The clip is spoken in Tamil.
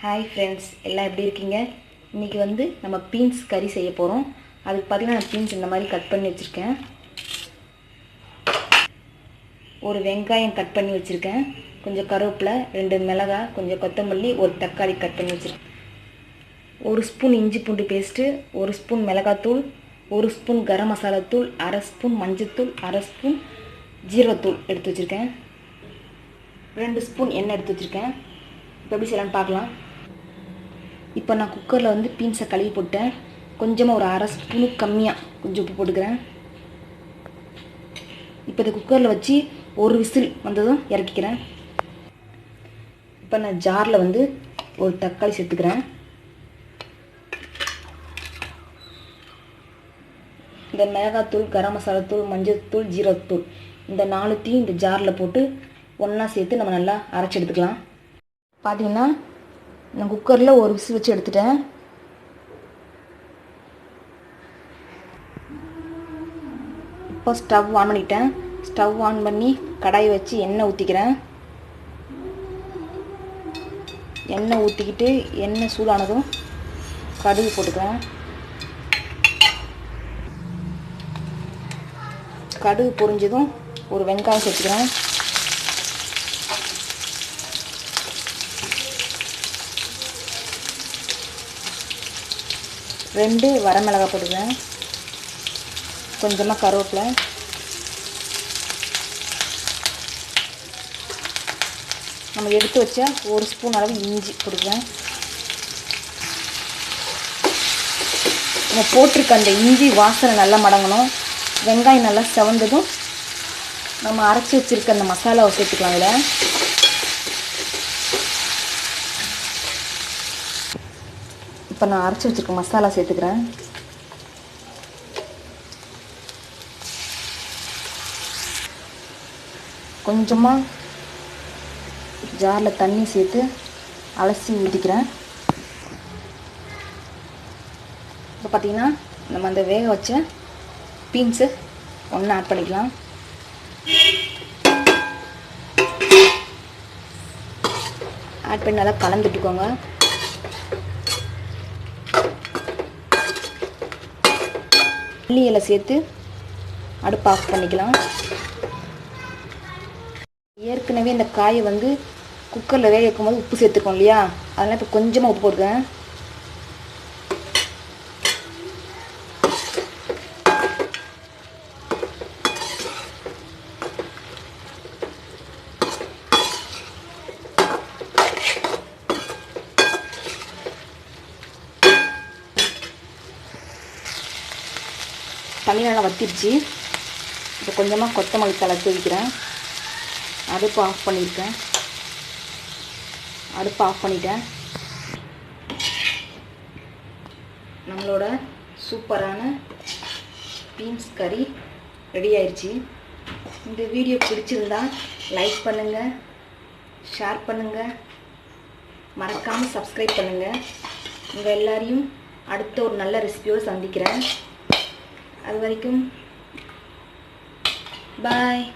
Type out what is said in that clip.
ஹாய் ஃப்ரெண்ட்ஸ், எல்லாம் எப்படி இருக்கீங்க? இன்றைக்கி வந்து நம்ம பீன்ஸ் கறி செய்ய போகிறோம். அதுக்கு பார்த்திங்கன்னா நான் பீன்ஸ் இந்த மாதிரி கட் பண்ணி வச்சுருக்கேன். ஒரு வெங்காயம் கட் பண்ணி வச்சுருக்கேன், கொஞ்சம் கருவேப்பிலை, 2 மிளகாய், கொஞ்சம் கொத்தமல்லி, ஒரு தக்காளி கட் பண்ணி வச்சுருக்கேன். 1 ஸ்பூன் இஞ்சி பூண்டு பேஸ்ட்டு, 1 ஸ்பூன் மிளகாத்தூள், 1 ஸ்பூன் கரம் மசாலா தூள், 1/2 ஸ்பூன் மஞ்சத்தூள், 1/2 ஸ்பூன் ஜீரகத்தூள் எடுத்து வச்சுருக்கேன். 2 ஸ்பூன் எண்ணெய் எடுத்து வச்சுருக்கேன். இப்போ எப்படி செய்யலான்னு பார்க்கலாம். இப்போ நான் குக்கரில் வந்து பீன்ஸை கழுவி போட்டேன். கொஞ்சமாக ஒரு 1/2 ஸ்பூனு கம்மியாக கொஞ்சம் உப்பு போட்டுக்கிறேன். இப்போ இந்த குக்கரில் வச்சு ஒரு விசில் வந்ததும் இறக்கிக்கிறேன். இப்போ நான் ஜாரில் வந்து ஒரு தக்காளி சேர்த்துக்கிறேன். இந்த மிளகாத்தூள், கரம் மசாலா தூள், மஞ்சள் தூள், ஜீரகத்தூள் இந்த 4த்தையும் இந்த ஜாரில் போட்டு ஒன்றா சேர்த்து நம்ம நல்லா அரைச்சி எடுத்துக்கலாம். பார்த்தீங்கன்னா நான் குக்கரில் ஒரு விசில் வச்சு எடுத்துட்டேன். இப்போ ஸ்டவ் ஆன் பண்ணிட்டேன். ஸ்டவ் ஆன் பண்ணி கடாயை வச்சு எண்ணெய் ஊற்றிக்கிறேன். எண்ணெய் ஊற்றிக்கிட்டு எண்ணெய் சூடானதும் கடுகு போட்டுக்கிறேன். கடுகு பொரிஞ்சதும் ஒரு வெங்காயம் சேர்த்துக்கிறேன். ரெண்டு வரமிளகாய் போட்டுக்கிறேன். கொஞ்சமாக கருவேப்பிலை, நம்ம எடுத்து வச்ச 1 ஸ்பூன் அளவு இஞ்சி போட்டுக்கிறேன். நம்ம போட்டிருக்க அந்த இஞ்சி வாசனை நல்லா மடங்கணும். வெங்காயம் நல்லா செவந்ததும் நம்ம அரைச்சி வச்சுருக்க அந்த மசாலாவை சேர்த்துக்கலாம். இதில் இப்போ நான் அரைச்சி வச்சுருக்க மசாலா சேர்த்துக்கிறேன். கொஞ்சமாக ஜாரில் தண்ணி சேர்த்து அலசி ஊற்றிக்கிறேன். இப்போ பார்த்திங்கன்னா நம்ம அந்த வேக வச்ச பீன்ஸு ஒன்றா ஆட் பண்ணிக்கலாம். ஆட் பண்ணி நல்லா கலந்துட்டுக்கோங்க. மல்லி இலை சேர்த்து அடுப்பு ஆஃப் பண்ணிக்கலாம். ஏற்கனவே இந்த காயை வந்து குக்கரில் வேக வைக்கும்போது உப்பு சேர்த்துருக்கோம் இல்லையா, அதனால் இப்போ கொஞ்சமாக உப்பு போட்டுக்கிறேன். தண்ணி நல்லா வத்திடுச்சு. இப்போ கொஞ்சமாக கொத்தமல்லி தழை தூவிக்கிறேன். அடுப்பு ஆஃப் பண்ணிட்டேன். நம்மளோட சூப்பரான பீன்ஸ் கறி ரெடி ஆயிடுச்சு. இந்த வீடியோ பிடிச்சிருந்தா லைக் பண்ணுங்கள், ஷேர் பண்ணுங்கள், மறக்காமல் சப்ஸ்கிரைப் பண்ணுங்கள். உங்கள் எல்லாரையும் அடுத்த ஒரு நல்ல ரெசிபியோடு சந்திக்கிறேன். அது வரைக்கும் பாய்.